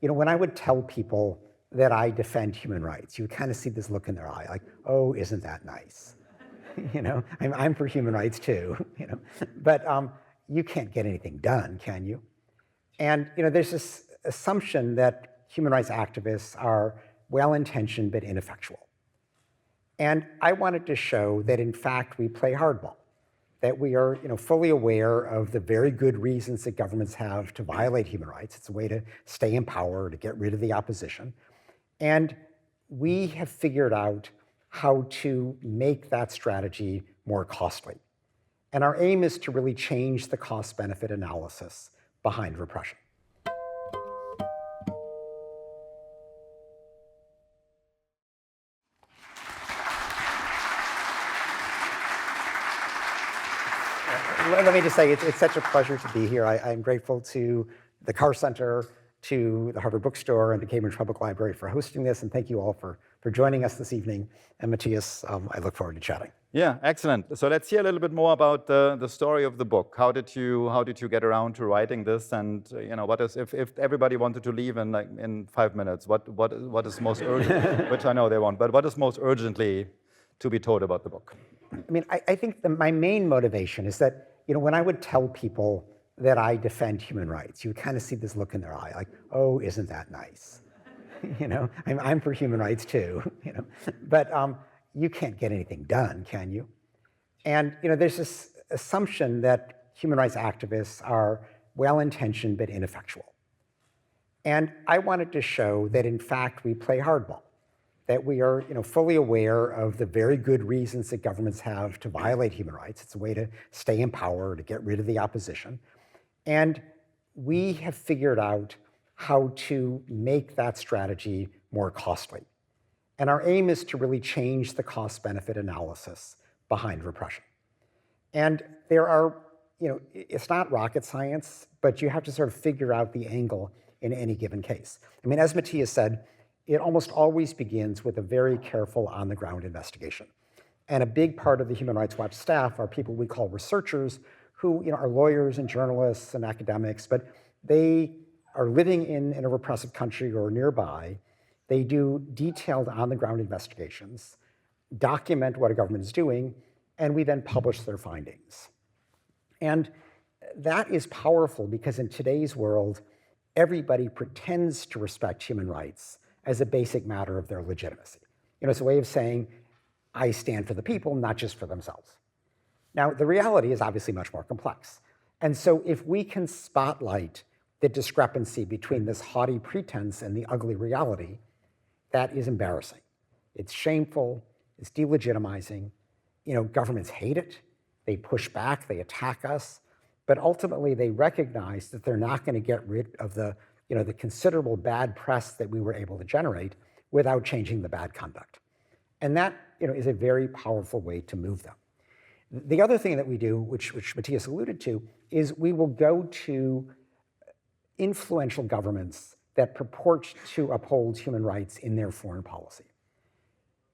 When I would tell people that I defend human rights, you would kind of see this look in their eye, like, oh, isn't that nice? I'm for human rights too, but you can't get anything done, can you? And there's this assumption that human rights activists are well-intentioned but ineffectual. And I wanted to show that, in fact, we play hardball, that we are fully aware of the very good reasons that governments have to violate human rights. It's a way to stay in power, to get rid of the opposition. And we have figured out how to make that strategy more costly. And our aim is to really change the cost-benefit analysis behind repression. Let me just say, it's such a pleasure to be here. I'm grateful to the Carr Center, to the Harvard Bookstore, and the Cambridge Public Library for hosting this, and thank you all for joining us this evening. And Matthias, I look forward to chatting. Yeah, excellent. So let's hear a little bit more about the story of the book. How did you get around to writing this? And what is, if everybody wanted to leave in 5 minutes, what is most urgent? Which I know they won't, but what is most urgently to be told about the book? I think my main motivation is that when I would tell people that I defend human rights, you would kind of see this look in their eye, like, oh, isn't that nice? I'm for human rights too, but you can't get anything done, can you? And there's this assumption that human rights activists are well-intentioned but ineffectual. And I wanted to show that, in fact, we play hardball, that we are fully aware of the very good reasons that governments have to violate human rights. It's a way to stay in power, to get rid of the opposition. And we have figured out how to make that strategy more costly. And our aim is to really change the cost-benefit analysis behind repression. And there are, it's not rocket science, but you have to sort of figure out the angle in any given case. As Matthias said, it almost always begins with a very careful on-the-ground investigation. And a big part of the Human Rights Watch staff are people we call researchers who are lawyers and journalists and academics, but they are living in a repressive country or nearby. They do detailed on-the-ground investigations, document what a government is doing, and we then publish their findings. And that is powerful because in today's world, everybody pretends to respect human rights as a basic matter of their legitimacy. It's a way of saying, I stand for the people, not just for themselves. Now, the reality is obviously much more complex. And so if we can spotlight the discrepancy between this haughty pretense and the ugly reality, that is embarrassing. It's shameful, it's delegitimizing. Governments hate it, they push back, they attack us, but ultimately they recognize that they're not going to get rid of the considerable bad press that we were able to generate without changing the bad conduct. And that, is a very powerful way to move them. The other thing that we do, which Matthias alluded to, is we will go to influential governments that purport to uphold human rights in their foreign policy.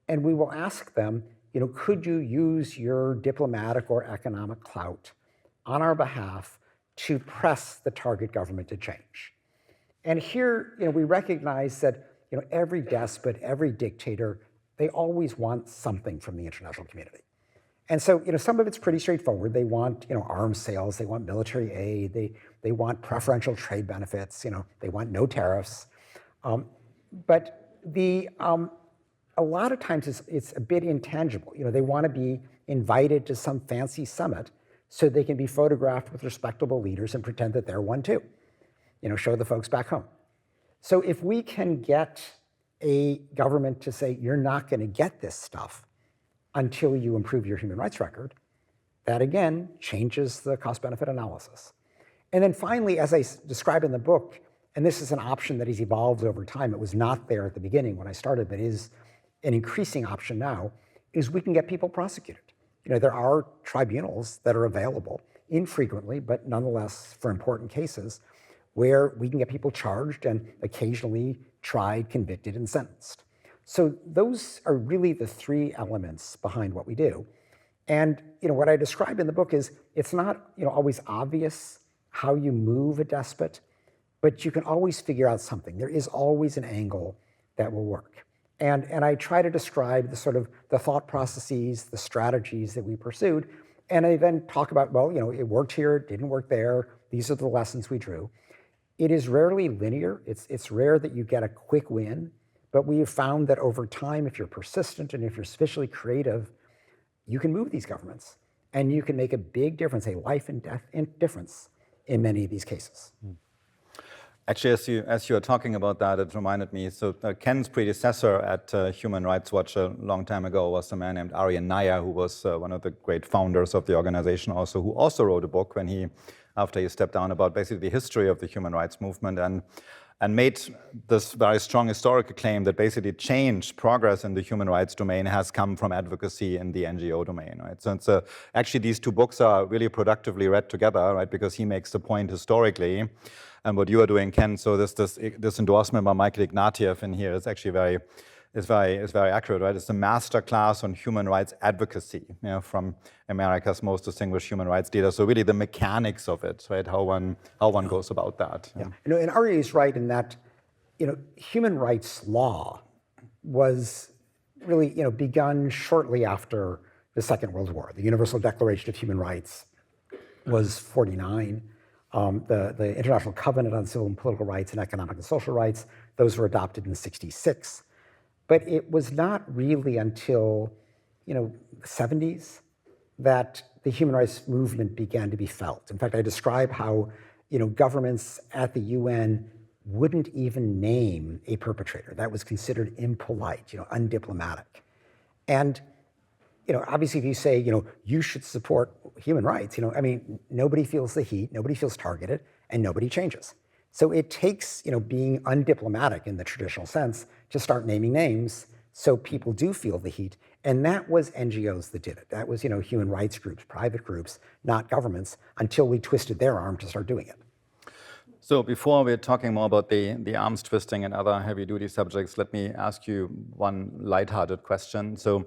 And we will ask them, could you use your diplomatic or economic clout on our behalf to press the target government to change? And here, we recognize that, every despot, every dictator, they always want something from the international community. And so, some of it's pretty straightforward. They want, arms sales, they want military aid, they want preferential trade benefits, they want no tariffs. But a lot of times it's a bit intangible. They want to be invited to some fancy summit so they can be photographed with respectable leaders and pretend that they're one too. Show the folks back home. So if we can get a government to say, you're not going to get this stuff until you improve your human rights record, that again changes the cost-benefit analysis. And then finally, as I describe in the book, and this is an option that has evolved over time, it was not there at the beginning when I started, but is an increasing option now, is we can get people prosecuted. There are tribunals that are available, infrequently, but nonetheless for important cases, where we can get people charged and occasionally tried, convicted, and sentenced. So those are really the three elements behind what we do. And what I describe in the book is it's not always obvious how you move a despot, but you can always figure out something. There is always an angle that will work. And I try to describe the sort of the thought processes, the strategies that we pursued. And I then talk about, well, it worked here, it didn't work there. These are the lessons we drew. It is rarely linear. It's rare that you get a quick win, but we have found that over time, if you're persistent and if you're sufficiently creative, you can move these governments and you can make a big difference, a life and death difference in many of these cases. Actually, as you are talking about that, it reminded me, so Ken's predecessor at Human Rights Watch a long time ago was a man named Aryan Nair, who was one of the great founders of the organization also, who also wrote a book after he stepped down, about basically the history of the human rights movement and made this very strong historical claim that basically change, progress in the human rights domain has come from advocacy in the NGO domain, right? So it's actually these two books are really productively read together, right? Because he makes the point historically, and what you are doing, Ken. So this endorsement by Michael Ignatieff in here is actually very accurate, right? It's a master class on human rights advocacy, from America's most distinguished human rights leader. So really the mechanics of it, right? How one goes about that. Yeah. And Ari is right in that, human rights law was really, begun shortly after the Second World War. The Universal Declaration of Human Rights was 49. The International Covenant on Civil and Political Rights and Economic and Social Rights, those were adopted in 66. But it was not really until, the 70s that the human rights movement began to be felt. In fact, I describe how, governments at the UN wouldn't even name a perpetrator. That was considered impolite, undiplomatic. And, obviously if you say, you should support human rights, nobody feels the heat, nobody feels targeted, and nobody changes. So it takes, being undiplomatic in the traditional sense to start naming names so people do feel the heat. And that was NGOs that did it. That was, human rights groups, private groups, not governments, until we twisted their arm to start doing it. So before we're talking more about the arms twisting and other heavy-duty subjects, let me ask you one lighthearted question. So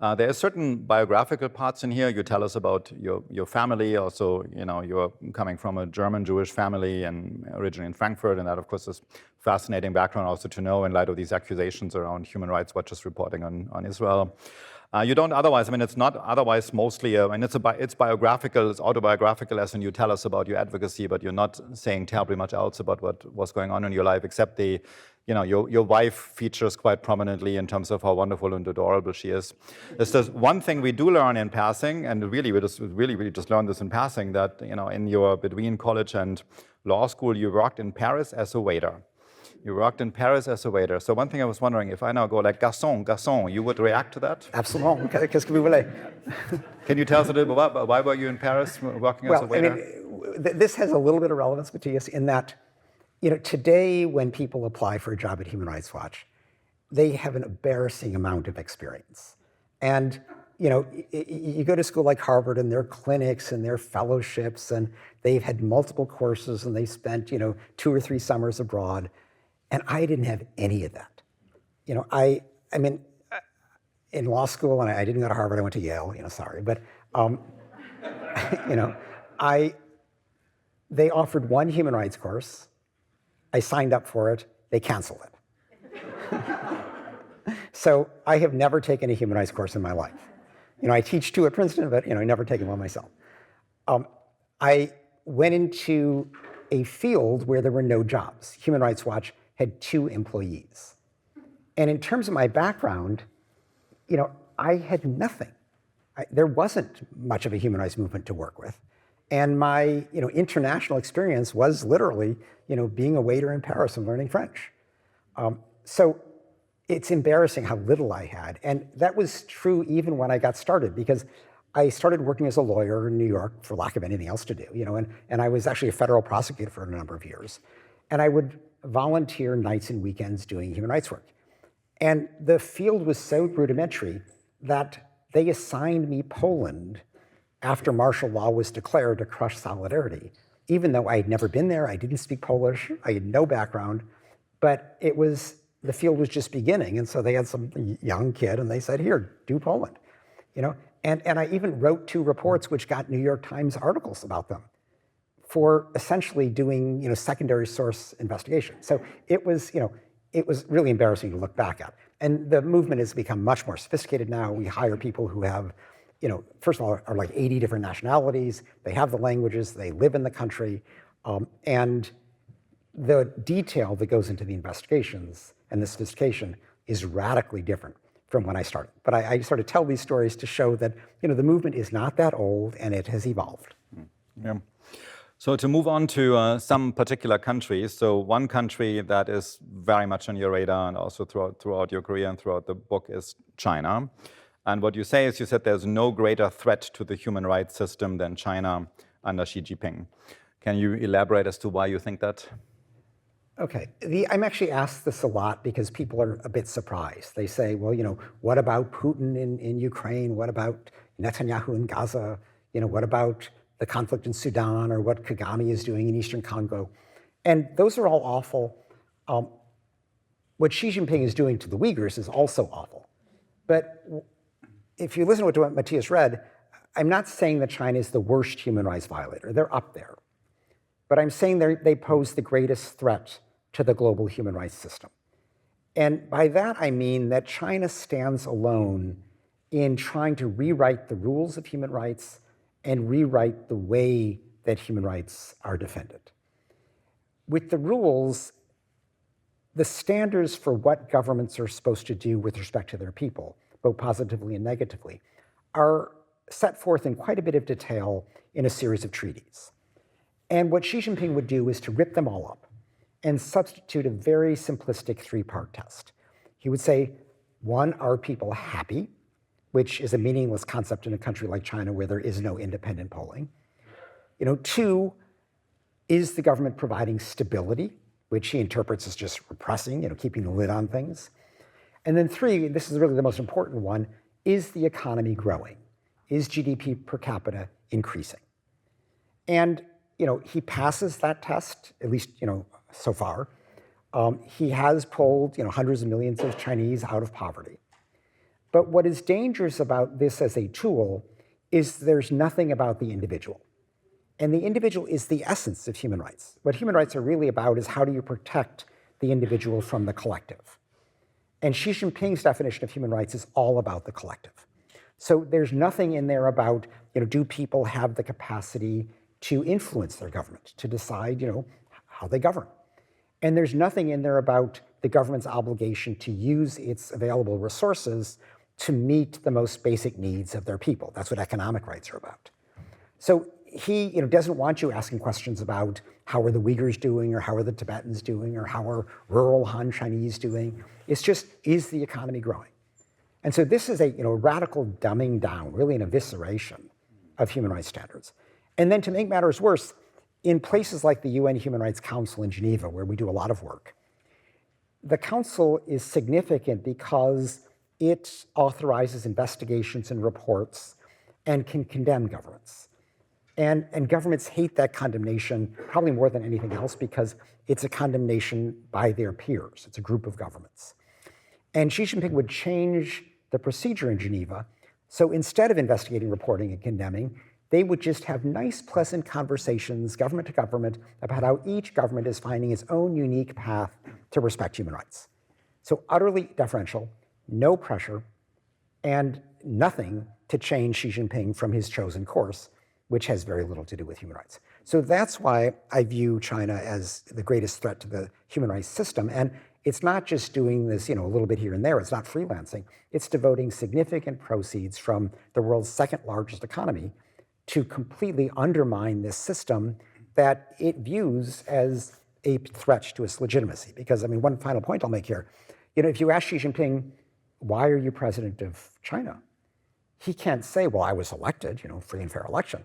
there are certain biographical parts in here. You tell us about your family. Also, you're coming from a German Jewish family and originally in Frankfurt, and that, of course, is fascinating background also to know in light of these accusations around Human Rights Watch's reporting on Israel. You don't otherwise, it's not otherwise mostly, it's biographical, it's autobiographical, as in you tell us about your advocacy, but you're not saying terribly much else about what was going on in your life, except your wife features quite prominently in terms of how wonderful and adorable she is. There's just one thing we do learn in passing, and really we just learned this in passing, that in your between college and law school, you worked in Paris as a waiter. You worked in Paris as a waiter. So one thing I was wondering, if I now go like garçon, garçon, you would react to that? Absolutely. Qu'est-ce que vous voulez? Can you tell us a little bit about why were you in Paris working as a waiter? This has a little bit of relevance, Matthias, in that, today when people apply for a job at Human Rights Watch, they have an embarrassing amount of experience. And, you go to school like Harvard and their clinics and their fellowships, and they've had multiple courses and they spent, 2 or 3 summers abroad. And I didn't have any of that. In law school, and I didn't go to Harvard, I went to Yale, sorry. But, they offered one human rights course. I signed up for it. They canceled it. So I have never taken a human rights course in my life. I teach 2 at Princeton, but, I never taken one myself. I went into a field where there were no jobs. Human Rights Watch had 2 employees. And in terms of my background, I had nothing. There wasn't much of a human rights movement to work with. And my, international experience was literally, being a waiter in Paris and learning French. So it's embarrassing how little I had. And that was true even when I got started, because I started working as a lawyer in New York for lack of anything else to do, and I was actually a federal prosecutor for a number of years. And I would volunteer nights and weekends doing human rights work. And the field was so rudimentary that they assigned me Poland after martial law was declared to crush solidarity, even though I had never been there, I didn't speak Polish, I had no background, but the field was just beginning. And so they had some young kid and they said, here, do Poland, And I even wrote 2 reports which got New York Times articles about them. for essentially doing, secondary source investigation. So it was really embarrassing to look back at. And the movement has become much more sophisticated now. We hire people who have, first of all, are like 80 different nationalities. They have the languages. They live in the country. And the detail that goes into the investigations and the sophistication is radically different from when I started. But I sort of tell these stories to show that, the movement is not that old and it has evolved. Yeah. So to move on to some particular countries, so one country that is very much on your radar and also throughout your career and throughout the book is China. And what you say is, you said there's no greater threat to the human rights system than China under Xi Jinping. Can you elaborate as to why you think that? Okay, I'm actually asked this a lot because people are a bit surprised. They say, well, what about Putin in Ukraine? What about Netanyahu in Gaza? What about the conflict in Sudan, or what Kagame is doing in Eastern Congo? And those are all awful. What Xi Jinping is doing to the Uyghurs is also awful. But if you listen to what Matthias read, I'm not saying that China is the worst human rights violator. They're up there. But I'm saying they pose the greatest threat to the global human rights system. And by that, I mean that China stands alone in trying to rewrite the rules of human rights and rewrite the way that human rights are defended. With the rules, the standards for what governments are supposed to do with respect to their people, both positively and negatively, are set forth in quite a bit of detail in a series of treaties. And what Xi Jinping would do is to rip them all up and substitute a very simplistic three-part test. He would say, one, are people happy? Which is a meaningless concept in a country like China where there is no independent polling. Two, is the government providing stability, which he interprets as just repressing, keeping the lid on things. And then three, this is really the most important one, is the economy growing? Is GDP per capita increasing? And, he passes that test, at least, so far. He has pulled, hundreds of millions of Chinese out of poverty. But what is dangerous about this as a tool is there's nothing about the individual. And the individual is the essence of human rights. What human rights are really about is how do you protect the individual from the collective. And Xi Jinping's definition of human rights is all about the collective. So there's nothing in there about, do people have the capacity to influence their government, to decide, how they govern. And there's nothing in there about the government's obligation to use its available resources to meet the most basic needs of their people. That's what economic rights are about. So he doesn't want you asking questions about how are the Uyghurs doing, or how are the Tibetans doing, or how are rural Han Chinese doing. It's just, is the economy growing? And so this is a radical dumbing down, really an evisceration of human rights standards. And then to make matters worse, in places like the UN Human Rights Council in Geneva, where we do a lot of work, the council is significant because it authorizes investigations and reports and can condemn governments. And governments hate that condemnation probably more than anything else because it's a condemnation by their peers. It's a group of governments. And Xi Jinping would change the procedure in Geneva. So instead of investigating, reporting, and condemning, they would just have nice, pleasant conversations, government to government, about how each government is finding its own unique path to respect human rights. So utterly deferential, no pressure, and nothing to change Xi Jinping from his chosen course, which has very little to do with human rights. So that's why I view China as the greatest threat to the human rights system. And it's not just doing this, a little bit here and there. It's not freelancing. It's devoting significant proceeds from the world's second largest economy to completely undermine this system that it views as a threat to its legitimacy. Because, one final point I'll make here, if you ask Xi Jinping, why are you president of China? He can't say, well, I was elected, free and fair election.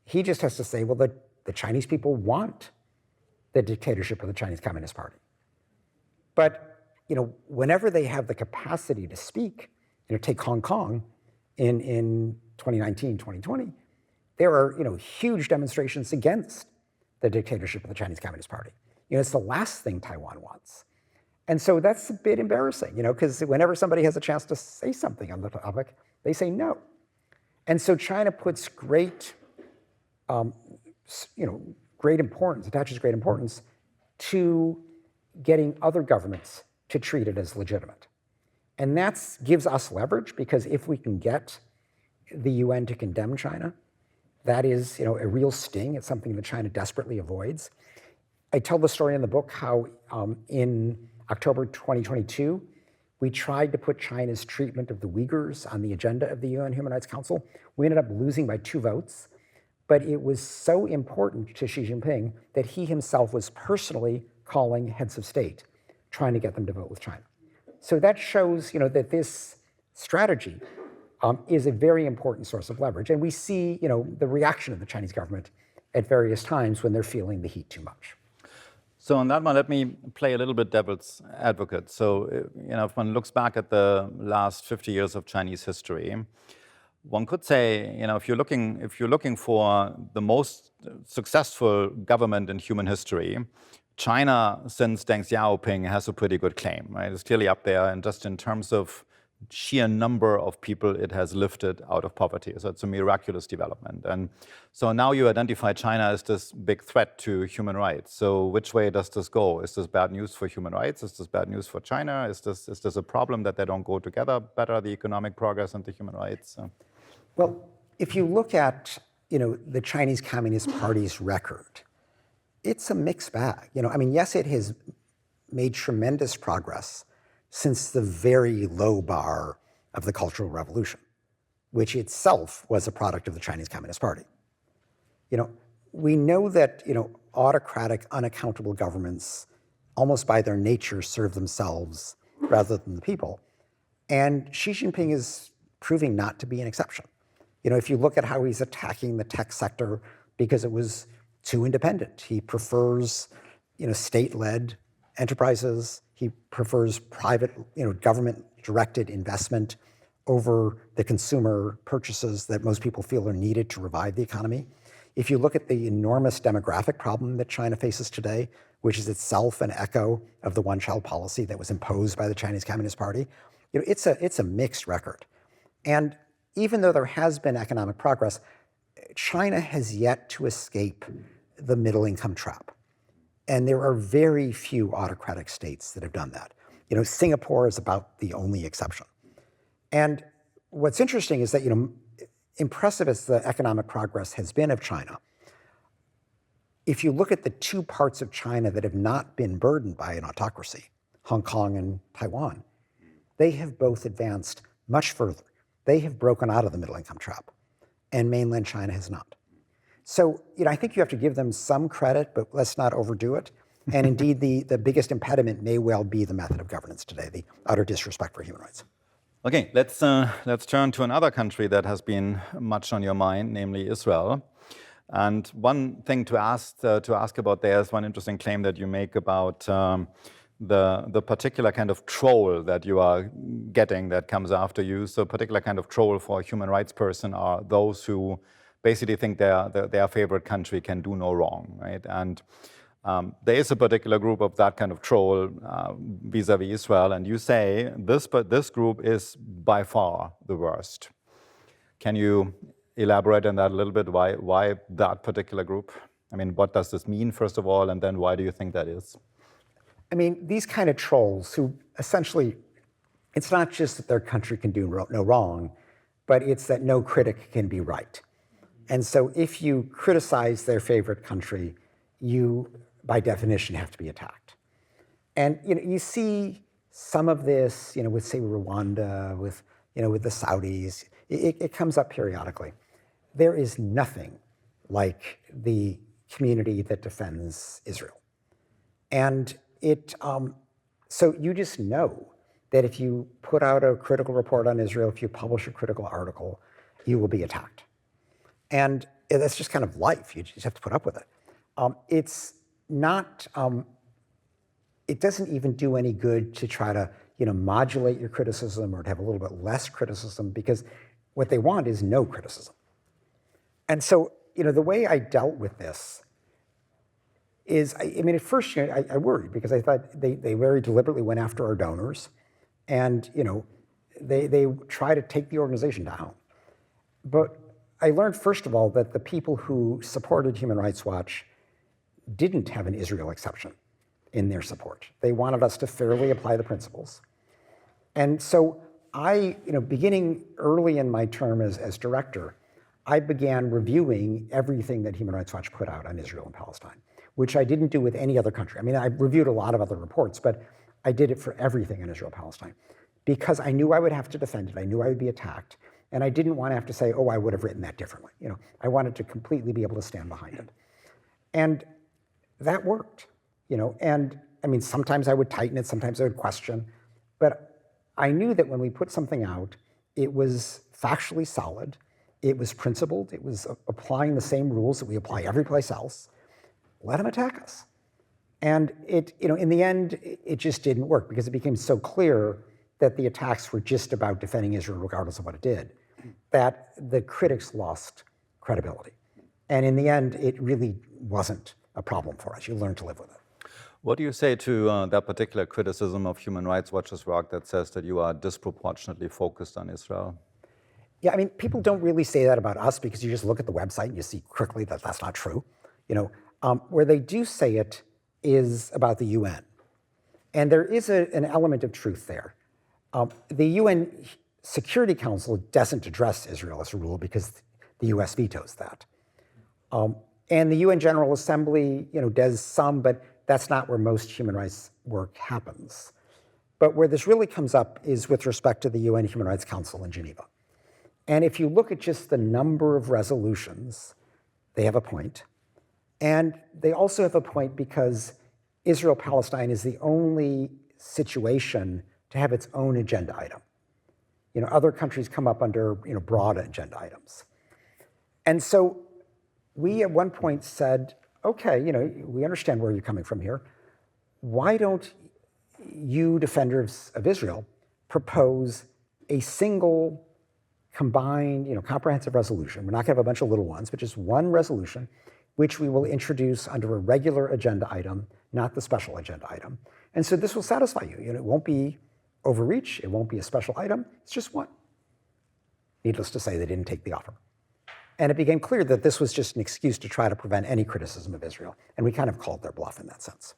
He just has to say, well, the Chinese people want the dictatorship of the Chinese Communist Party. But, whenever they have the capacity to speak, take Hong Kong in 2019, 2020, there are, huge demonstrations against the dictatorship of the Chinese Communist Party. It's the last thing Taiwan wants. And so that's a bit embarrassing, because whenever somebody has a chance to say something on the topic, they say no. And so China puts great, great importance, attaches great importance to getting other governments to treat it as legitimate. And that gives us leverage, because if we can get the UN to condemn China, that is, a real sting. It's something that China desperately avoids. I tell the story in the book how in October 2022, we tried to put China's treatment of the Uyghurs on the agenda of the UN Human Rights Council. We ended up losing by 2 votes, but it was so important to Xi Jinping that he himself was personally calling heads of state, trying to get them to vote with China. So that shows, that this strategy is a very important source of leverage. And we see, the reaction of the Chinese government at various times when they're feeling the heat too much. So on that one, let me play a little bit devil's advocate. So, if one looks back at the last 50 years of Chinese history, one could say, if you're looking for the most successful government in human history, China, since Deng Xiaoping, has a pretty good claim, right? It's clearly up there, and just in terms of sheer number of people it has lifted out of poverty. So it's a miraculous development. And so now you identify China as this big threat to human rights. So which way does this go? Is this bad news for human rights? Is this bad news for China? Is this a problem that they don't go together better, the economic progress and the human rights? Well, if you look at, the Chinese Communist Party's record, it's a mixed bag. Yes, it has made tremendous progress since the very low bar of the Cultural Revolution, which itself was a product of the Chinese Communist Party. We know that, autocratic, unaccountable governments, almost by their nature, serve themselves rather than the people. And Xi Jinping is proving not to be an exception. If you look at how he's attacking the tech sector because it was too independent. He prefers, state-led enterprises. He prefers private, government-directed investment over the consumer purchases that most people feel are needed to revive the economy. If you look at the enormous demographic problem that China faces today, which is itself an echo of the one-child policy that was imposed by the Chinese Communist Party, it's a mixed record. And even though there has been economic progress, China has yet to escape the middle-income trap. And there are very few autocratic states that have done that. Singapore is about the only exception. And what's interesting is that, impressive as the economic progress has been of China, if you look at the 2 parts of China that have not been burdened by an autocracy, Hong Kong and Taiwan, they have both advanced much further. They have broken out of the middle-income trap, and mainland China has not. So, I think you have to give them some credit, but let's not overdo it. And indeed, the biggest impediment may well be the method of governance today, the utter disrespect for human rights. Okay, let's turn to another country that has been much on your mind, namely Israel. And one thing to ask about there is one interesting claim that you make about the particular kind of troll that you are getting that comes after you. So, a particular kind of troll for a human rights person are those who basically think their favorite country can do no wrong, right? And there is a particular group of that kind of troll vis-a-vis Israel, and you say this group is by far the worst. Can you elaborate on that a little bit? Why that particular group? What does this mean, first of all, and then why do you think that is? These kind of trolls who essentially, it's not just that their country can do no wrong, but it's that no critic can be right. And so if you criticize their favorite country, you, by definition, have to be attacked. And you see some of this, with, say, Rwanda, with the Saudis. It comes up periodically. There is nothing like the community that defends Israel. And so you just know that if you put out a critical report on Israel, if you publish a critical article, you will be attacked. And that's just kind of life. You just have to put up with it. It's not, it doesn't even do any good to try to, modulate your criticism or to have a little bit less criticism, because what they want is no criticism. And so, the way I dealt with this is, at first, I worried because I thought they very deliberately went after our donors, and, they try to take the organization down. But I learned, first of all, that the people who supported Human Rights Watch didn't have an Israel exception in their support. They wanted us to fairly apply the principles. And so I, beginning early in my term as director, I began reviewing everything that Human Rights Watch put out on Israel and Palestine, which I didn't do with any other country. I mean, I reviewed a lot of other reports, but I did it for everything in Israel-Palestine because I knew I would have to defend it. I knew I would be attacked. And I didn't want to have to say, oh, I would have written that differently. I wanted to completely be able to stand behind it. And that worked, and I mean, sometimes I would tighten it, sometimes I would question, but I knew that when we put something out, it was factually solid, it was principled, it was applying the same rules that we apply every place else. Let them attack us. And it, in the end, it just didn't work because it became so clear that the attacks were just about defending Israel regardless of what it did, that the critics lost credibility. And in the end, it really wasn't a problem for us. You learn to live with it. What do you say to that particular criticism of Human Rights Watch's work that says that you are disproportionately focused on Israel? Yeah, I mean, people don't really say that about us because you just look at the website and you see quickly that that's not true. Where they do say it is about the UN. And there is an element of truth there. The UN Security Council doesn't address Israel as a rule because the US vetoes that. And the UN General Assembly, does some, but that's not where most human rights work happens. But where this really comes up is with respect to the UN Human Rights Council in Geneva. And if you look at just the number of resolutions, they have a point. And they also have a point because Israel-Palestine is the only situation to have its own agenda item. Other countries come up under, broad agenda items. And so we at one point said, okay, we understand where you're coming from here. Why don't you, defenders of Israel, propose a single combined, comprehensive resolution? We're not gonna have a bunch of little ones, but just one resolution, which we will introduce under a regular agenda item, not the special agenda item. And so this will satisfy you. It won't be overreach, it won't be a special item, it's just one. Needless to say, they didn't take the offer. And it became clear that this was just an excuse to try to prevent any criticism of Israel. And we kind of called their bluff in that sense.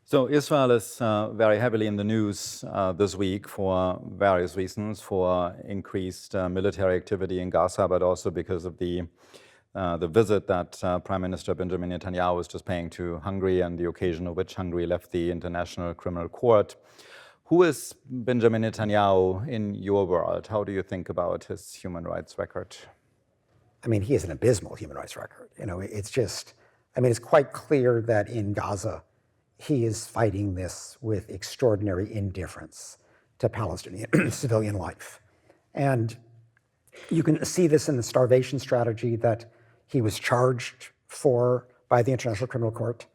So Israel is very heavily in the news this week for various reasons, for increased military activity in Gaza, but also because of the visit that Prime Minister Benjamin Netanyahu was just paying to Hungary and the occasion of which Hungary left the International Criminal Court. Who is Benjamin Netanyahu in your world? How do you think about his human rights record? I mean, he has an abysmal human rights record. It's just, it's quite clear that in Gaza, he is fighting this with extraordinary indifference to Palestinian civilian life. And you can see this in the starvation strategy that he was charged for by the International Criminal Court.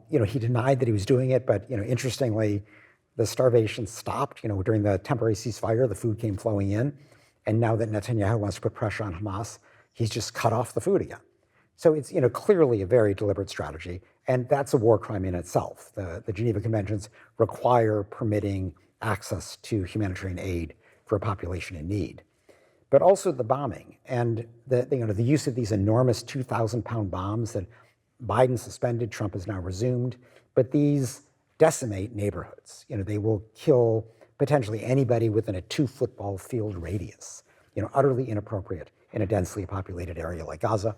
He denied that he was doing it, but interestingly, the starvation stopped. During the temporary ceasefire, the food came flowing in. And now that Netanyahu wants to put pressure on Hamas, he's just cut off the food again. So it's clearly a very deliberate strategy, and that's a war crime in itself. The Geneva Conventions require permitting access to humanitarian aid for a population in need. But also the bombing and the use of these enormous 2,000-pound bombs that Biden suspended, Trump has now resumed, but these decimate neighborhoods. They will kill potentially anybody within a 2-football field radius, utterly inappropriate in a densely populated area like Gaza.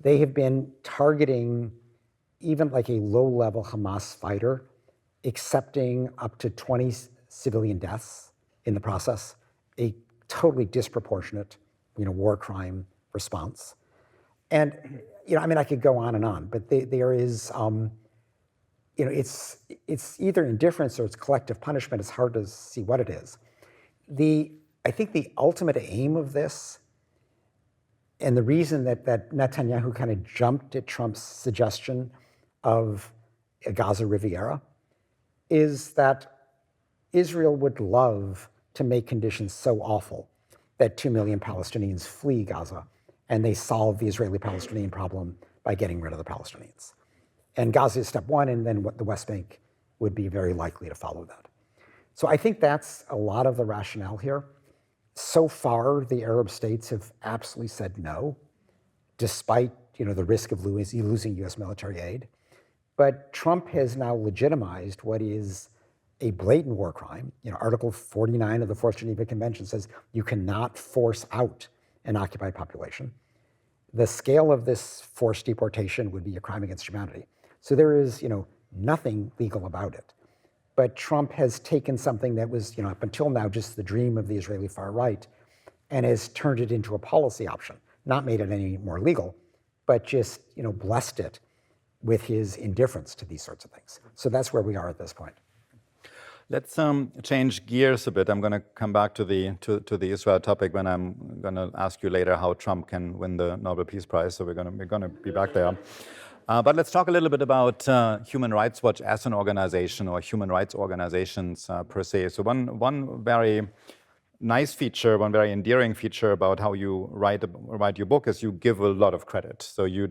They have been targeting even like a low-level Hamas fighter, accepting up to 20 civilian deaths in the process, a totally disproportionate, war crime response. And, I could go on and on, but there is, it's either indifference or it's collective punishment. It's hard to see what it is. I think the ultimate aim of this, and the reason that Netanyahu kind of jumped at Trump's suggestion of a Gaza Riviera, is that Israel would love to make conditions so awful that 2 million Palestinians flee Gaza, and they solve the Israeli-Palestinian problem by getting rid of the Palestinians. And Gaza is step one, and then what the West Bank would be very likely to follow that. So I think that's a lot of the rationale here. So far, the Arab states have absolutely said no, despite the risk of losing U.S. military aid. But Trump has now legitimized what is a blatant war crime. Article 49 of the Fourth Geneva Convention says you cannot force out an occupied population. The scale of this forced deportation would be a crime against humanity. So there is, nothing legal about it. But Trump has taken something that was, up until now, just the dream of the Israeli far right, and has turned it into a policy option. Not made it any more legal, but just, blessed it with his indifference to these sorts of things. So that's where we are at this point. Let's change gears a bit. I'm going to come back to the Israel topic when I'm going to ask you later how Trump can win the Nobel Peace Prize. So we're going to be back there. But let's talk a little bit about Human Rights Watch as an organization, or human rights organizations per se. So one very nice feature, one very endearing feature about how you write your book is you give a lot of credit. So you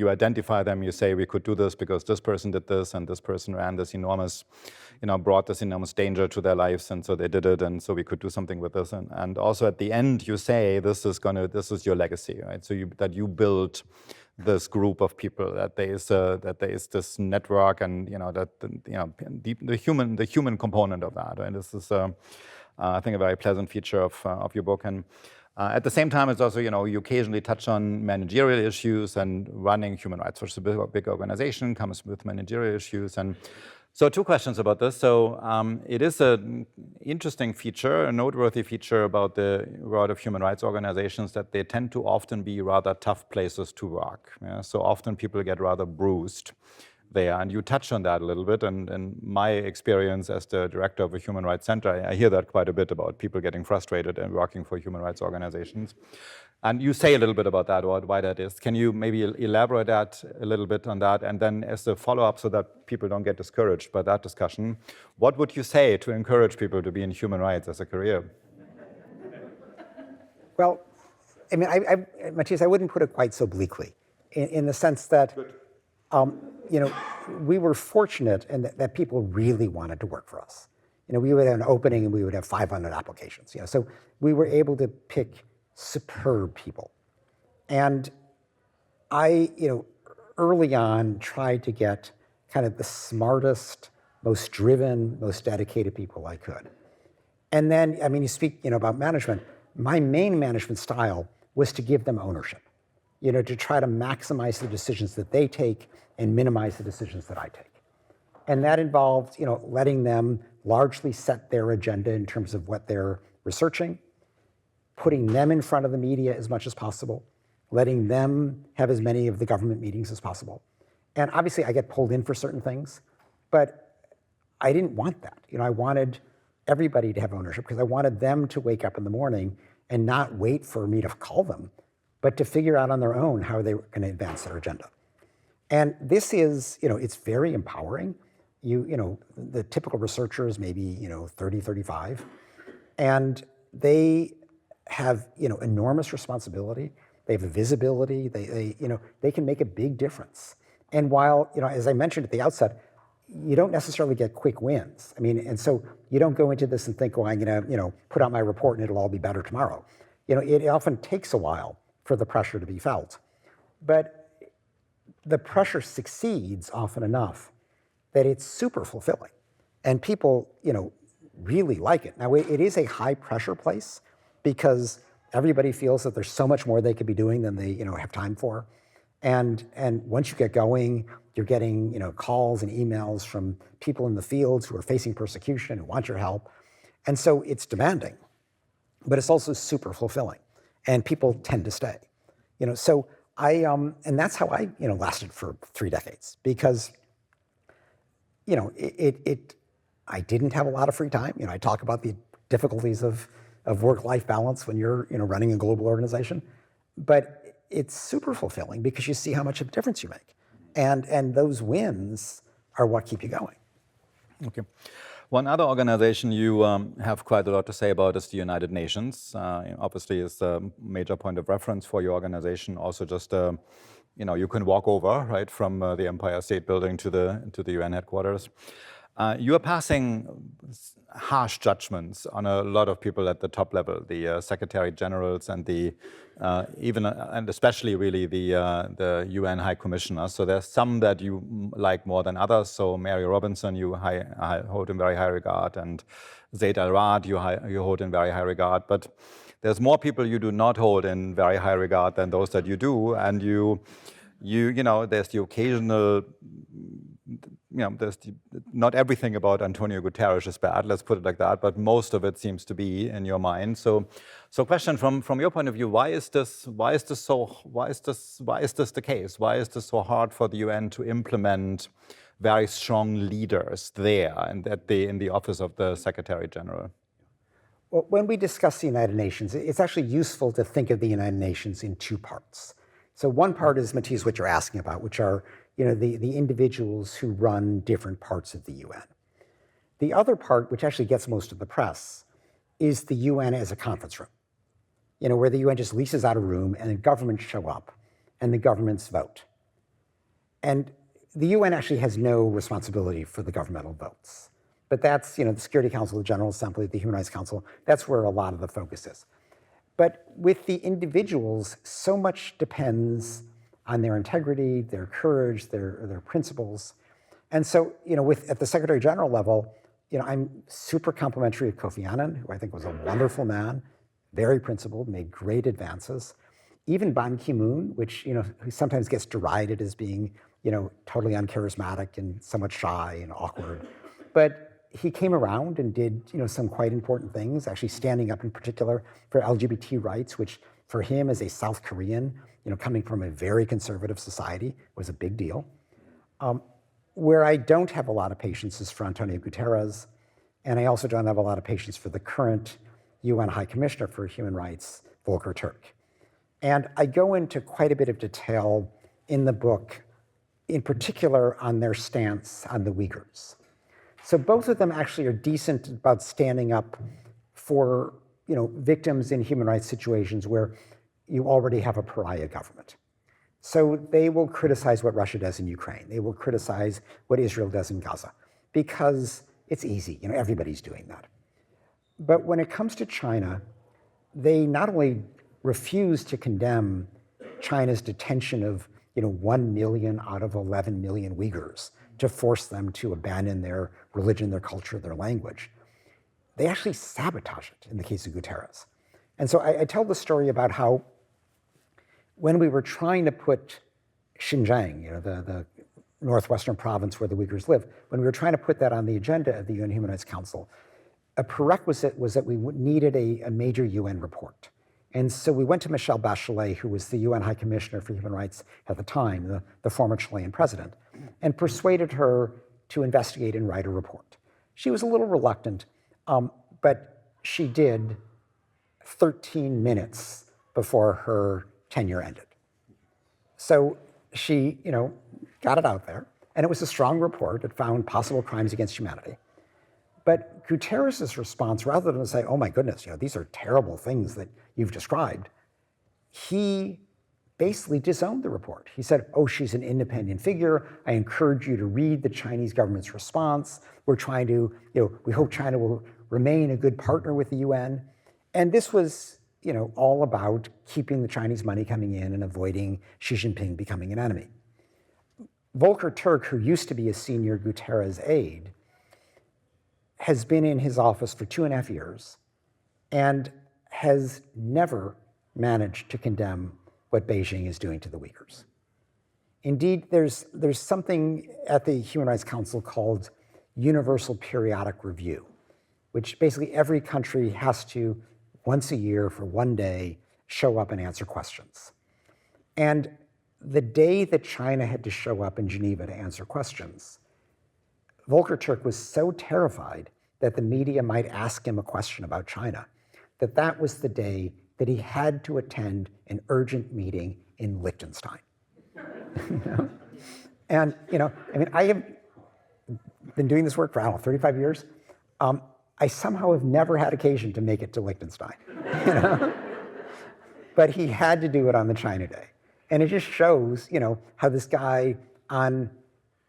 identify them. You say we could do this because this person did this, and this person ran this enormous, brought this enormous danger to their lives, and so they did it, and so we could do something with this. And also at the end you say this is your legacy, right? So that you built this group of people, that there is this network, and the human component of that. And this is I think a very pleasant feature of your book. And at the same time, it's also, you occasionally touch on managerial issues, and running Human Rights Watch, a big organization, comes with managerial issues. And so 2 questions about this. So it is an interesting feature, a noteworthy feature about the world of human rights organizations, that they tend to often be rather tough places to work. Yeah? So often people get rather bruised there, and you touch on that a little bit. And in my experience as the director of a human rights center, I hear that quite a bit about people getting frustrated and working for human rights organizations. And you say a little bit about that, or why that is. Can you maybe elaborate that a little bit on that? And then as a follow-up, so that people don't get discouraged by that discussion, what would you say to encourage people to be in human rights as a career? Well, I mean, Matthias, I wouldn't put it quite so bleakly, in the sense that, we were fortunate in that people really wanted to work for us. We would have an opening and we would have 500 applications. So we were able to pick superb people. And I, early on tried to get kind of the smartest, most driven, most dedicated people I could. And then, you speak, about management. My main management style was to give them ownership, to try to maximize the decisions that they take and minimize the decisions that I take. And that involved, letting them largely set their agenda in terms of what they're researching, putting them in front of the media as much as possible, letting them have as many of the government meetings as possible. And obviously I get pulled in for certain things, but I didn't want that. I wanted everybody to have ownership, because I wanted them to wake up in the morning and not wait for me to call them, but to figure out on their own how they were going to advance their agenda. And this is, it's very empowering. The typical researcher is maybe, 30, 35, and they have, enormous responsibility. They have a visibility. They can make a big difference. And while, as I mentioned at the outset, you don't necessarily get quick wins. And so you don't go into this and think, oh, I'm going to, put out my report and it'll all be better tomorrow. It often takes a while for the pressure to be felt. But the pressure succeeds often enough that it's super fulfilling. And people, really like it. Now, it is a high pressure place, because everybody feels that there's so much more they could be doing than they, have time for. And once you get going, you're getting, calls and emails from people in the fields who are facing persecution, who want your help. And so it's demanding, but it's also super fulfilling, and people tend to stay. So and that's how I, lasted for 3 decades, because, I didn't have a lot of free time. I talk about the difficulties of work-life balance when you're, running a global organization, but it's super fulfilling because you see how much of a difference you make. And those wins are what keep you going. Okay. One other organization you have quite a lot to say about is the United Nations. Obviously, it's a major point of reference for your organization. Also, just you can walk over, right, from the Empire State Building to the UN headquarters. You are passing harsh judgments on a lot of people at the top level, the secretary generals and the even and especially really the UN High Commissioner. So there's some that you like more than others. So Mary Robinson, you hold in very high regard, and Zaid al-Rad, you hold in very high regard. But there's more people you do not hold in very high regard than those that you do, and you know, there's the occasional. Not everything about Antonio Guterres is bad, let's put it like that, but most of it seems to be in your mind. So question from your point of view, why is this the case? Why is this so hard for the UN to implement very strong leaders there and in the office of the Secretary General? Well, when we discuss the United Nations, it's actually useful to think of the United Nations in two parts. So one part is, Matthias, what you're asking about, which are the individuals who run different parts of the UN. The other part, which actually gets most of the press, is the UN as a conference room, where the UN just leases out a room and the governments show up and the governments vote. And the UN actually has no responsibility for the governmental votes. But that's, the Security Council, the General Assembly, the Human Rights Council, that's where a lot of the focus is. But with the individuals, so much depends on their integrity, their courage, their principles. And so, at the Secretary General level, I'm super complimentary of Kofi Annan, who I think was a wonderful man, very principled, made great advances. Even Ban Ki-moon, which, who sometimes gets derided as being, totally uncharismatic and somewhat shy and awkward. But he came around and did, some quite important things, actually standing up in particular for LGBT rights, which for him as a South Korean, coming from a very conservative society, was a big deal. Where I don't have a lot of patience is for Antonio Guterres, and I also don't have a lot of patience for the current UN High Commissioner for Human Rights, Volker Turk. And I go into quite a bit of detail in the book, in particular on their stance on the Uyghurs. So both of them actually are decent about standing up for, victims in human rights situations where you already have a pariah government. So they will criticize what Russia does in Ukraine. They will criticize what Israel does in Gaza because it's easy. Everybody's doing that. But when it comes to China, they not only refuse to condemn China's detention of 1 million out of 11 million Uyghurs to force them to abandon their religion, their culture, their language, they actually sabotage it in the case of Guterres. And so I tell the story about how when we were trying to put Xinjiang, the northwestern province where the Uyghurs live, when we were trying to put that on the agenda of the UN Human Rights Council, a prerequisite was that we needed a major UN report. And so we went to Michelle Bachelet, who was the UN High Commissioner for Human Rights at the time, the former Chilean president, and persuaded her to investigate and write a report. She was a little reluctant, but she did 13 minutes before her tenure ended. So she, got it out there, and it was a strong report. It found possible crimes against humanity. But Guterres' response, rather than say, oh my goodness, these are terrible things that you've described, he basically disowned the report. He said, oh, she's an independent figure. I encourage you to read the Chinese government's response. We're trying to, we hope China will remain a good partner with the UN. And this was, all about keeping the Chinese money coming in and avoiding Xi Jinping becoming an enemy. Volker Turk, who used to be a senior Guterres aide, has been in his office for 2.5 years and has never managed to condemn what Beijing is doing to the Uyghurs. Indeed, there's something at the Human Rights Council called Universal Periodic Review, which basically every country has to, once a year for one day, show up and answer questions. And the day that China had to show up in Geneva to answer questions, Volker Turk was so terrified that the media might ask him a question about China, that was the day that he had to attend an urgent meeting in Liechtenstein. And, I have been doing this work for, 35 years. I somehow have never had occasion to make it to Liechtenstein. But he had to do it on the China Day. And it just shows, how this guy, on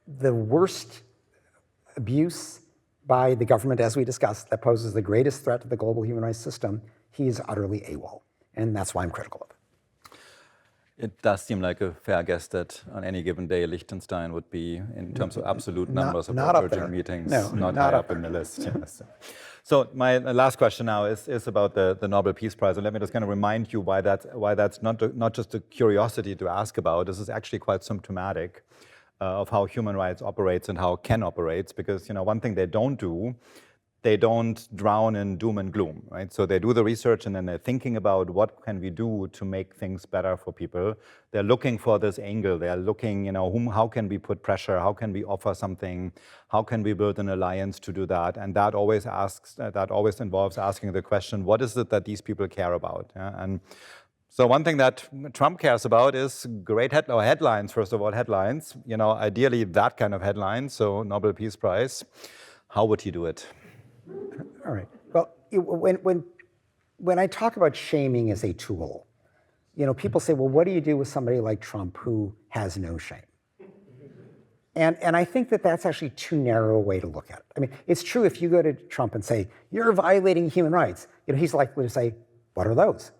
the worst abuse by the government, as we discussed, that poses the greatest threat to the global human rights system, he is utterly AWOL. And that's why I'm critical of it. It does seem like a fair guess that on any given day, Liechtenstein would be, in terms of absolute numbers of virtual meetings, not high up in the list. Yes. So my last question now is about the Nobel Peace Prize, and let me just kind of remind you why that's not just a curiosity to ask about. This is actually quite symptomatic of how human rights operates and how Ken operates, because one thing they don't do, they don't drown in doom and gloom, right? So they do the research and then they're thinking about what can we do to make things better for people. They're looking for this angle. They're looking, how can we put pressure? How can we offer something? How can we build an alliance to do that? And that always involves asking the question, what is it that these people care about? Yeah? And so one thing that Trump cares about is great headlines. First of all, headlines. Ideally that kind of headline. So Nobel Peace Prize. How would he do it? All right. Well, when I talk about shaming as a tool, people say, well, what do you do with somebody like Trump who has no shame? And I think that that's actually too narrow a way to look at it. I mean, it's true if you go to Trump and say, you're violating human rights, he's likely to say, what are those?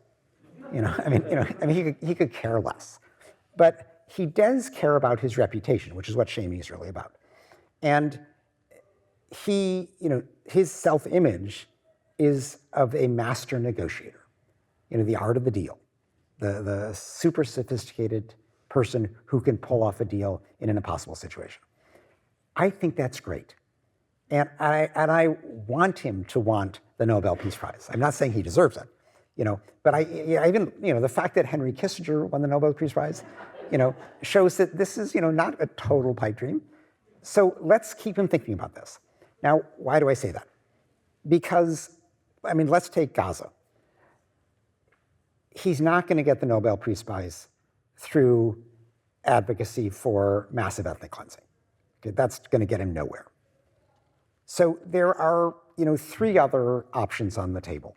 He could care less. But he does care about his reputation, which is what shaming is really about. And his self-image is of a master negotiator, the art of the deal, the super sophisticated person who can pull off a deal in an impossible situation. I think that's great. And I want him to want the Nobel Peace Prize. I'm not saying he deserves it, but I even, the fact that Henry Kissinger won the Nobel Peace Prize, shows that this is, not a total pipe dream. So let's keep him thinking about this. Now, why do I say that? Because, let's take Gaza. He's not going to get the Nobel Peace Prize through advocacy for massive ethnic cleansing. Okay, that's going to get him nowhere. So there are, three other options on the table.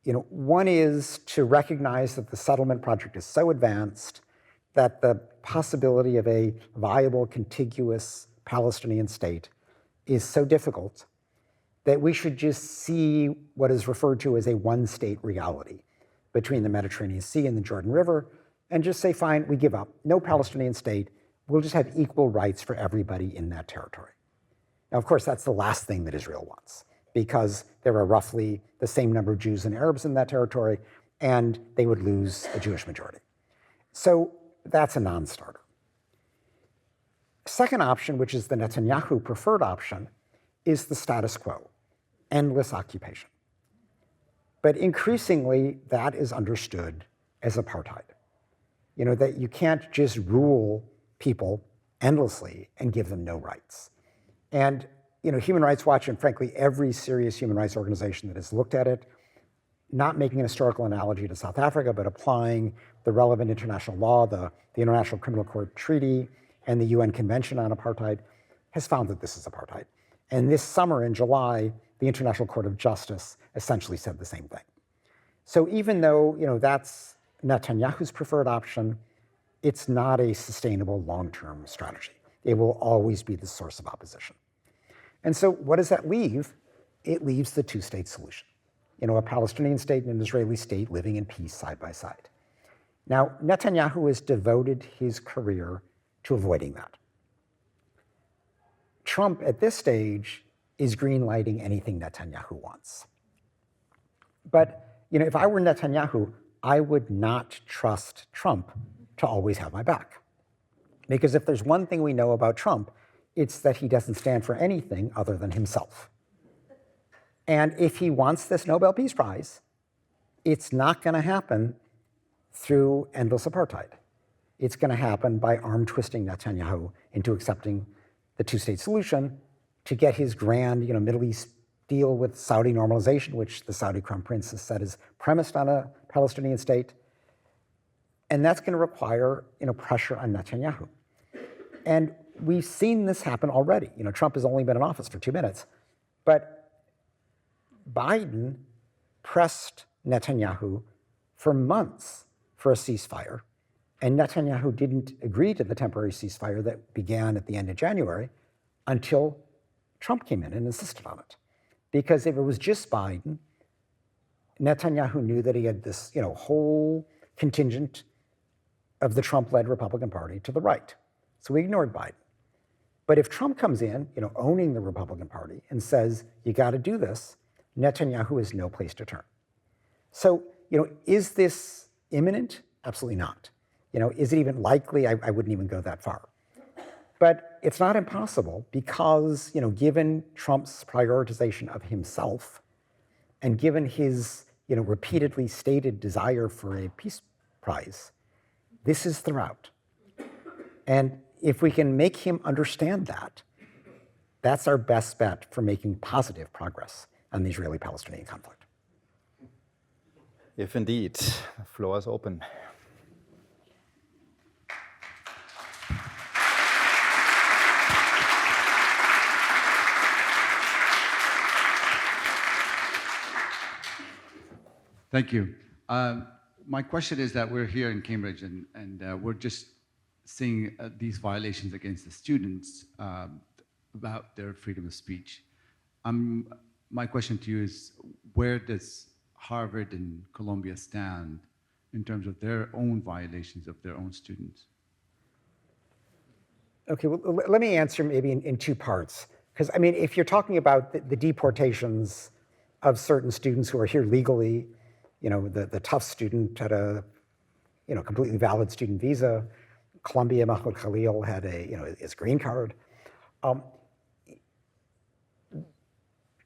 One is to recognize that the settlement project is so advanced that the possibility of a viable, contiguous Palestinian state is so difficult that we should just see what is referred to as a one-state reality between the Mediterranean Sea and the Jordan River, and just say, fine, we give up. No Palestinian state. We'll just have equal rights for everybody in that territory. Now, of course, that's the last thing that Israel wants, because there are roughly the same number of Jews and Arabs in that territory, and they would lose a Jewish majority. So that's a non-starter. Second option, which is the Netanyahu preferred option, is the status quo, endless occupation. But increasingly, that is understood as apartheid. That you can't just rule people endlessly and give them no rights. And Human Rights Watch, and frankly, every serious human rights organization that has looked at it, not making an historical analogy to South Africa, but applying the relevant international law, the International Criminal Court Treaty, and the UN Convention on Apartheid, has found that this is apartheid. And this summer in July, the International Court of Justice essentially said the same thing. So even though that's Netanyahu's preferred option, it's not a sustainable long-term strategy. It will always be the source of opposition. And so what does that leave? It leaves the two-state solution. A Palestinian state and an Israeli state living in peace side by side. Now, Netanyahu has devoted his career to avoiding that. Trump, at this stage, is green-lighting anything Netanyahu wants. But if I were Netanyahu, I would not trust Trump to always have my back. Because if there's one thing we know about Trump, it's that he doesn't stand for anything other than himself. And if he wants this Nobel Peace Prize, it's not going to happen through endless apartheid. It's going to happen by arm-twisting Netanyahu into accepting the two-state solution to get his grand, Middle East deal with Saudi normalization, which the Saudi crown prince has said is premised on a Palestinian state. And that's going to require, pressure on Netanyahu. And we've seen this happen already. Trump has only been in office for 2 minutes, but Biden pressed Netanyahu for months for a ceasefire, and Netanyahu didn't agree to the temporary ceasefire that began at the end of January until Trump came in and insisted on it. Because if it was just Biden, Netanyahu knew that he had this, whole contingent of the Trump-led Republican Party to the right. So he ignored Biden. But if Trump comes in, owning the Republican Party and says, you got to do this, Netanyahu has no place to turn. So, is this imminent? Absolutely not. Is it even likely? I wouldn't even go that far. But it's not impossible because, given Trump's prioritization of himself and given his, repeatedly stated desire for a peace prize, this is the route. And if we can make him understand that, that's our best bet for making positive progress on the Israeli-Palestinian conflict. If indeed, the floor is open. Thank you. My question is that we're here in Cambridge and we're just seeing these violations against the students about their freedom of speech. My question to you is, where does Harvard and Columbia stand in terms of their own violations of their own students? Okay, well, let me answer maybe in two parts. Because, if you're talking about the deportations of certain students who are here legally, the tough student had a, completely valid student visa. Columbia, Mahmoud Khalil had his green card.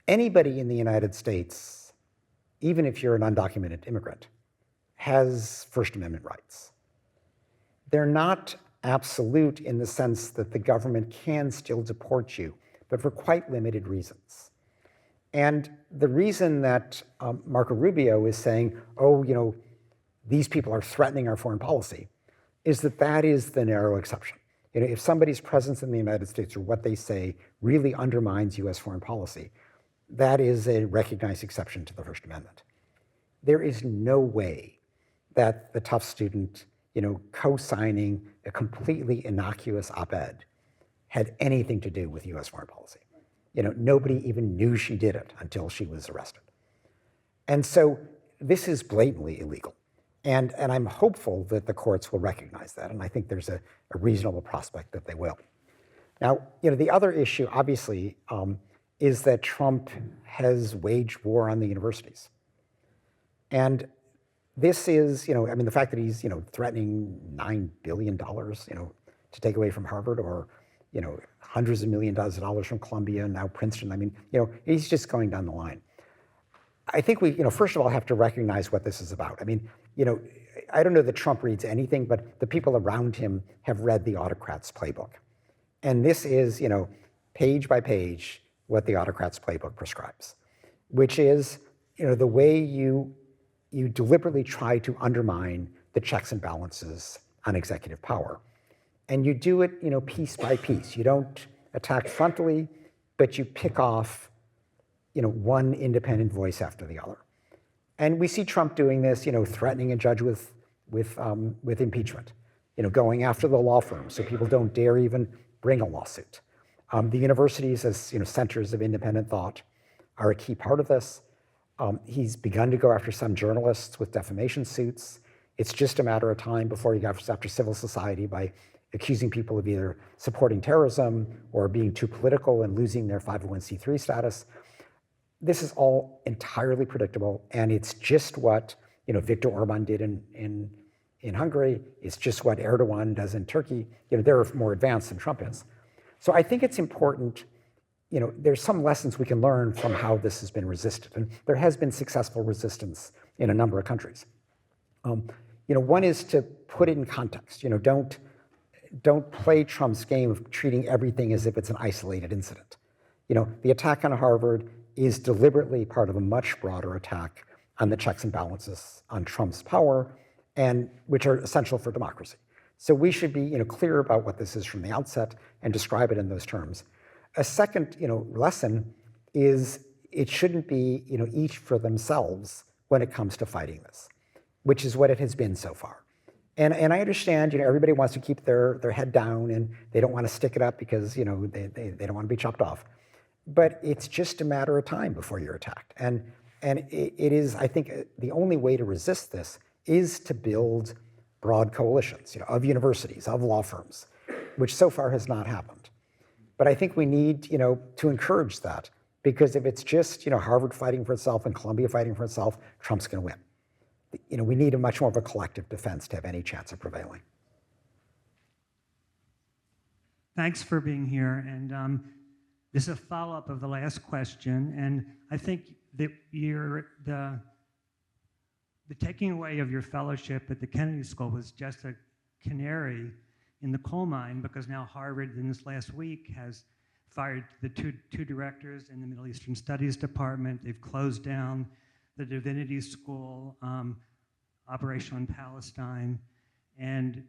Anybody in the United States, even if you're an undocumented immigrant, has First Amendment rights. They're not absolute in the sense that the government can still deport you, but for quite limited reasons. And the reason that Marco Rubio is saying, these people are threatening our foreign policy, is that is the narrow exception. If somebody's presence in the United States or what they say really undermines US foreign policy, that is a recognized exception to the First Amendment. There is no way that the tough student, co-signing a completely innocuous op-ed had anything to do with US foreign policy. Nobody even knew she did it until she was arrested. And so this is blatantly illegal. And I'm hopeful that the courts will recognize that. And I think there's a reasonable prospect that they will. Now, the other issue, obviously, is that Trump has waged war on the universities. And this is, the fact that he's, threatening $9 billion, to take away from Harvard, or, hundreds of millions of dollars from Columbia, and now Princeton. He's just going down the line. I think we, first of all, have to recognize what this is about. I don't know that Trump reads anything, but the people around him have read the autocrat's playbook. And this is, page by page, what the autocrat's playbook prescribes, which is, the way you deliberately try to undermine the checks and balances on executive power. And you do it, piece by piece. You don't attack frontally, but you pick off, one independent voice after the other. And we see Trump doing this, threatening a judge with impeachment, going after the law firms so people don't dare even bring a lawsuit. The universities as centers of independent thought are a key part of this. He's begun to go after some journalists with defamation suits. It's just a matter of time before he goes after civil society by accusing people of either supporting terrorism or being too political and losing their 501c3 status. This is all entirely predictable, and it's just what Viktor Orban did in Hungary. It's just what Erdogan does in Turkey. They're more advanced than Trump is. So I think it's important. There's some lessons we can learn from how this has been resisted, and there has been successful resistance in a number of countries. One is to put it in context. Don't play Trump's game of treating everything as if it's an isolated incident. The attack on Harvard is deliberately part of a much broader attack on the checks and balances on Trump's power, and which are essential for democracy. So we should be clear about what this is from the outset and describe it in those terms. A second lesson is it shouldn't be each for themselves when it comes to fighting this, which is what it has been so far. And I understand everybody wants to keep their head down and they don't want to stick it up because they don't want to be chopped off. but it's just a matter of time before you're attacked. And it is, I think, the only way to resist this is to build broad coalitions, of universities, of law firms, which so far has not happened. But I think we need, to encourage that, because if it's just, Harvard fighting for itself and Columbia fighting for itself, Trump's going to win. We need a much more of a collective defense to have any chance of prevailing. Thanks for being here. And this is a follow-up of the last question. And I think that the taking away of your fellowship at the Kennedy School was just a canary in the coal mine, because now Harvard, in this last week, has fired the two directors in the Middle Eastern Studies Department. They've closed down the Divinity School operation in Palestine. And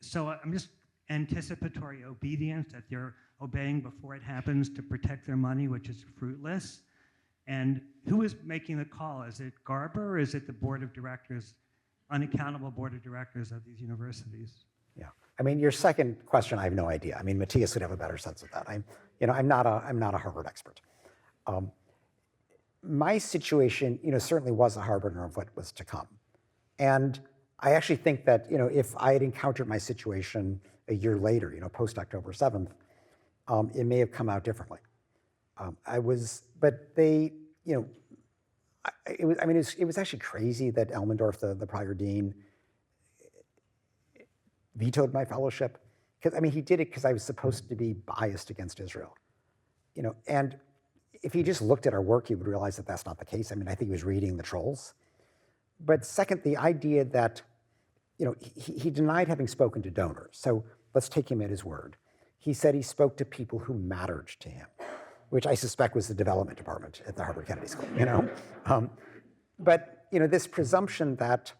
so I'm just anticipatory obedience, that they're obeying before it happens to protect their money, which is fruitless. And who is making the call? Is it Garber, or is it the board of directors, unaccountable board of directors of these universities? Yeah, I mean, your second question, I have no idea. I mean, Matthias would have a better sense of that. I'm not a Harvard expert. My situation, certainly was a harbinger of what was to come. And I actually think that, if I had encountered my situation a year later, post October 7th, it may have come out differently. But they, it was actually crazy that Elmendorf, the prior dean, vetoed my fellowship. Because, he did it because I was supposed to be biased against Israel. And if he just looked at our work, he would realize that that's not the case. I think he was reading the trolls. But second, the idea that, he denied having spoken to donors. So let's take him at his word. He said he spoke to people who mattered to him, which I suspect was the development department at the Harvard Kennedy School, But, this presumption that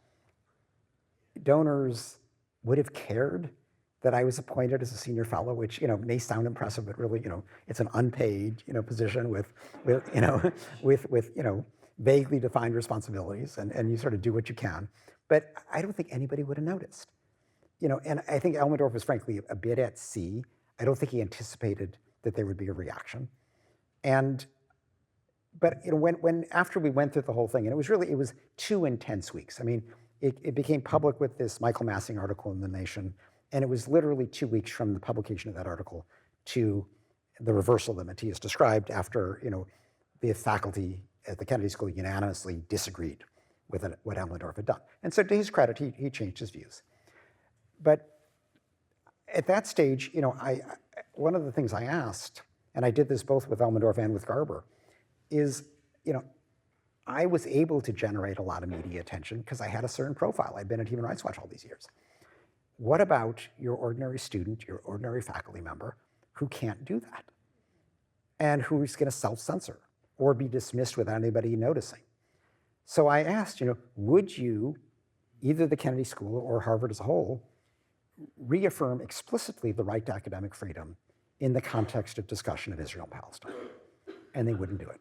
donors would have cared that I was appointed as a senior fellow, which, may sound impressive, but really, it's an unpaid, position with vaguely defined responsibilities, and you sort of do what you can. But I don't think anybody would have noticed. And I think Elmendorf was frankly a bit at sea. I don't think he anticipated that there would be a reaction. But when after we went through the whole thing, and it was 2 intense weeks. It became public with this Michael Massing article in The Nation, and it was literally 2 weeks from the publication of that article to the reversal that Matthias described after, the faculty at the Kennedy School unanimously disagreed with what Elmendorf had done. And so to his credit, he changed his views. But at that stage, one of the things I asked, and I did this both with Elmendorf and with Garber, is, I was able to generate a lot of media attention because I had a certain profile. I'd been at Human Rights Watch all these years. What about your ordinary student, your ordinary faculty member who can't do that? And who's going to self-censor or be dismissed without anybody noticing? So I asked, would you, either the Kennedy School or Harvard as a whole, reaffirm explicitly the right to academic freedom in the context of discussion of Israel and Palestine? And they wouldn't do it.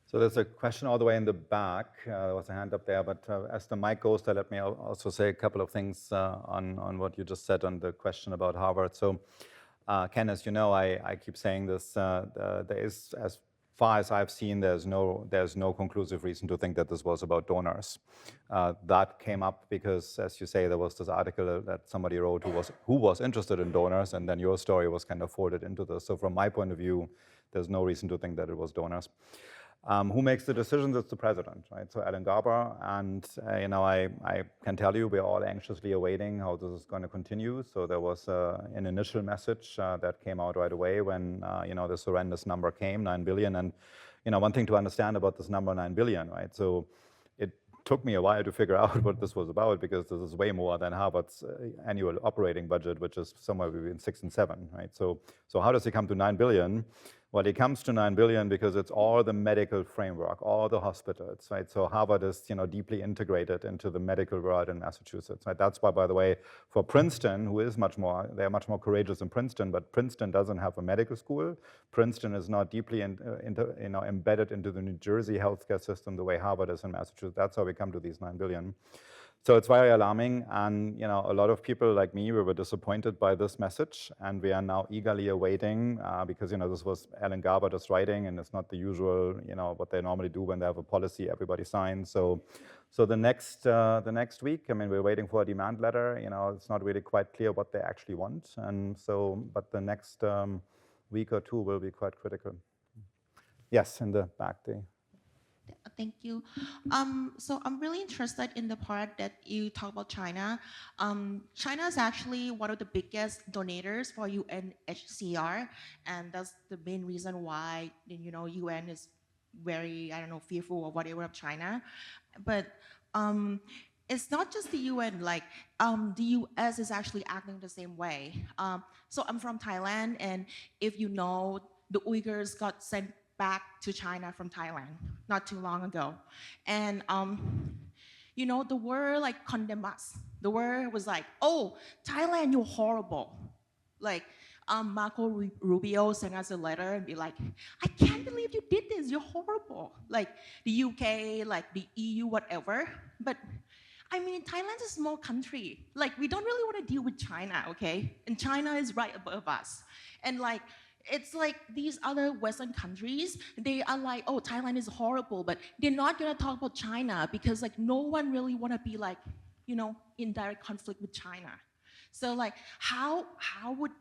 So there's a question all the way in the back. There was a hand up there, but as the mic goes there, let me also say a couple of things on what you just said on the question about Harvard. So Ken, as you know, I keep saying this, there is, as far as I've seen, there's no conclusive reason to think that this was about donors. That came up because, as you say, there was this article that somebody wrote who was interested in donors, and then your story was kind of folded into this. So from my point of view, there's no reason to think that it was donors. Who makes the decisions? It's the president, right? So Alan Garber, and I can tell you we're all anxiously awaiting how this is going to continue. So there was an initial message that came out right away when this horrendous number came, 9 billion. And one thing to understand about this number, 9 billion, right? So it took me a while to figure out what this was about, because this is way more than Harvard's annual operating budget, which is somewhere between 6 and 7, right? So how does it come to 9 billion? Well, it comes to 9 billion because it's all the medical framework, all the hospitals, right? So Harvard is, deeply integrated into the medical world in Massachusetts, right? That's why, by the way, for Princeton, who is they're much more courageous than Princeton, but Princeton doesn't have a medical school. Princeton is not deeply embedded into the New Jersey healthcare system the way Harvard is in Massachusetts. That's how we come to these 9 billion. So it's very alarming, and a lot of people like me, we were disappointed by this message, and we are now eagerly awaiting, because this was Alan Garber just writing, and it's not the usual, what they normally do when they have a policy everybody signs. So the next week, I mean, we're waiting for a demand letter. It's not really quite clear what they actually want, and so, but the next week or two will be quite critical. Yes, in the back there. Thank you. So I'm really interested in the part that you talk about China. China is actually one of the biggest donators for UNHCR, and that's the main reason why UN is very, fearful or whatever of China. But it's not just the UN, like the US is actually acting the same way. So I'm from Thailand, and if you know, the Uyghurs got sent back to China from Thailand not too long ago. And the world like condemned us. The world was like, oh, Thailand, you're horrible. Like Marco Rubio sent us a letter and be like, I can't believe you did this, you're horrible. Like the UK, like the EU, whatever. But I mean, Thailand's a small country. Like we don't really want to deal with China, okay? And China is right above us. And like, it's like these other Western countries, they are like, oh, Thailand is horrible, but they're not gonna talk about China because like no one really wanna be like, in direct conflict with China. So like, how would,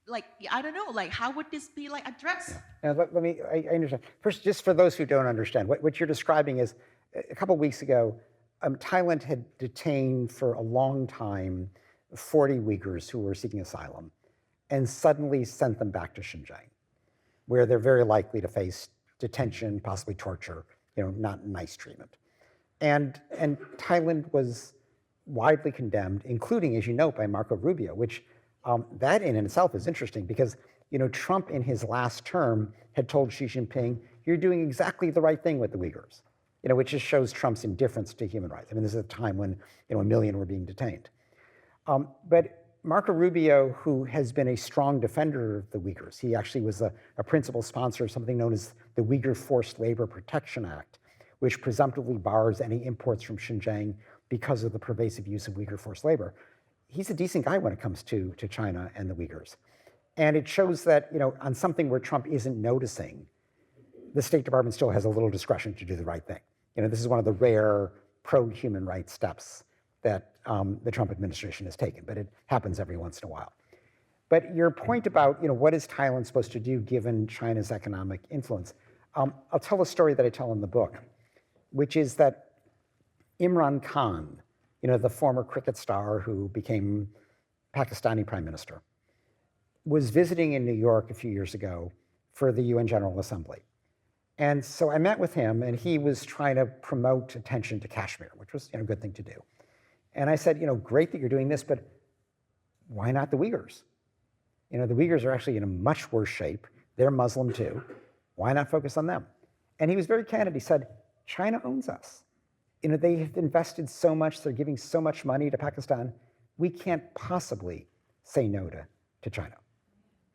like, I don't know, like how would this be like addressed? Yeah. Now, let me, I understand. First, just for those who don't understand, what you're describing is a couple of weeks ago, Thailand had detained for a long time 40 Uyghurs who were seeking asylum, and suddenly sent them back to Xinjiang, where they're very likely to face detention, possibly torture, not nice treatment. And Thailand was widely condemned, including, as you note, by Marco Rubio, which that in itself is interesting because, Trump in his last term had told Xi Jinping, you're doing exactly the right thing with the Uyghurs, which just shows Trump's indifference to human rights. I mean, this is a time when, 1 million were being detained. But Marco Rubio, who has been a strong defender of the Uyghurs, he actually was a principal sponsor of something known as the Uyghur Forced Labor Protection Act, which presumptively bars any imports from Xinjiang because of the pervasive use of Uyghur forced labor. He's a decent guy when it comes to China and the Uyghurs. And it shows that, on something where Trump isn't noticing, the State Department still has a little discretion to do the right thing. This is one of the rare pro-human rights steps that the Trump administration has taken, but it happens every once in a while. But your point about, what is Thailand supposed to do given China's economic influence? I'll tell a story that I tell in the book, which is that Imran Khan, the former cricket star who became Pakistani prime minister, was visiting in New York a few years ago for the UN General Assembly. And so I met with him, and he was trying to promote attention to Kashmir, which was a good thing to do. And I said, great that you're doing this, but why not the Uyghurs? The Uyghurs are actually in a much worse shape. They're Muslim too. Why not focus on them? And he was very candid. He said, China owns us. They have invested so much, they're giving so much money to Pakistan, we can't possibly say no to China.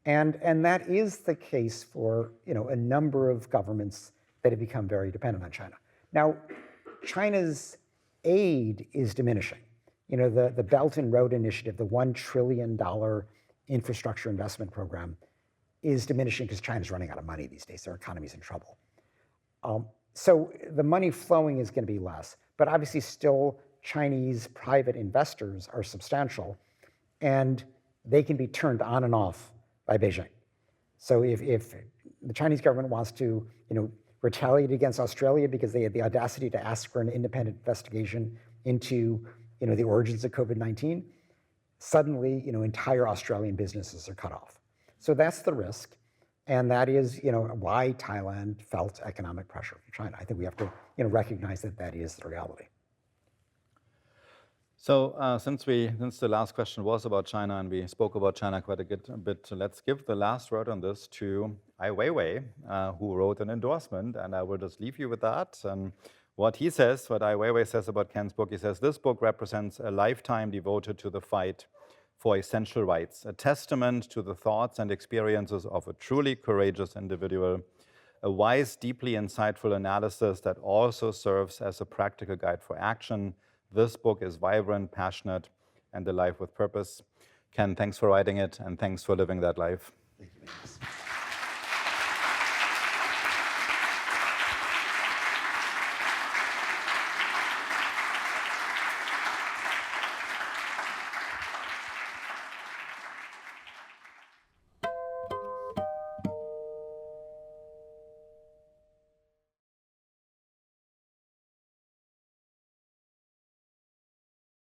And that is the case for a number of governments that have become very dependent on China. Now, China's aid is diminishing. The Belt and Road Initiative, the $1 trillion infrastructure investment program, is diminishing because China's running out of money these days. Their economy's in trouble. So the money flowing is going to be less, but obviously still Chinese private investors are substantial, and they can be turned on and off by Beijing. So if the Chinese government wants to, retaliate against Australia because they had the audacity to ask for an independent investigation into, the origins of COVID-19, suddenly, entire Australian businesses are cut off. So that's the risk. And that is, why Thailand felt economic pressure from China. I think we have to, recognize that that is the reality. So since the last question was about China and we spoke about China quite a bit, let's give the last word on this to Ai Weiwei, who wrote an endorsement, and I will just leave you with that. And what he says, what Ai Weiwei says about Ken's book, he says, this book represents a lifetime devoted to the fight for essential rights, a testament to the thoughts and experiences of a truly courageous individual, a wise, deeply insightful analysis that also serves as a practical guide for action. This book is vibrant, passionate, and a life with purpose. Ken, thanks for writing it, and thanks for living that life. Thank you.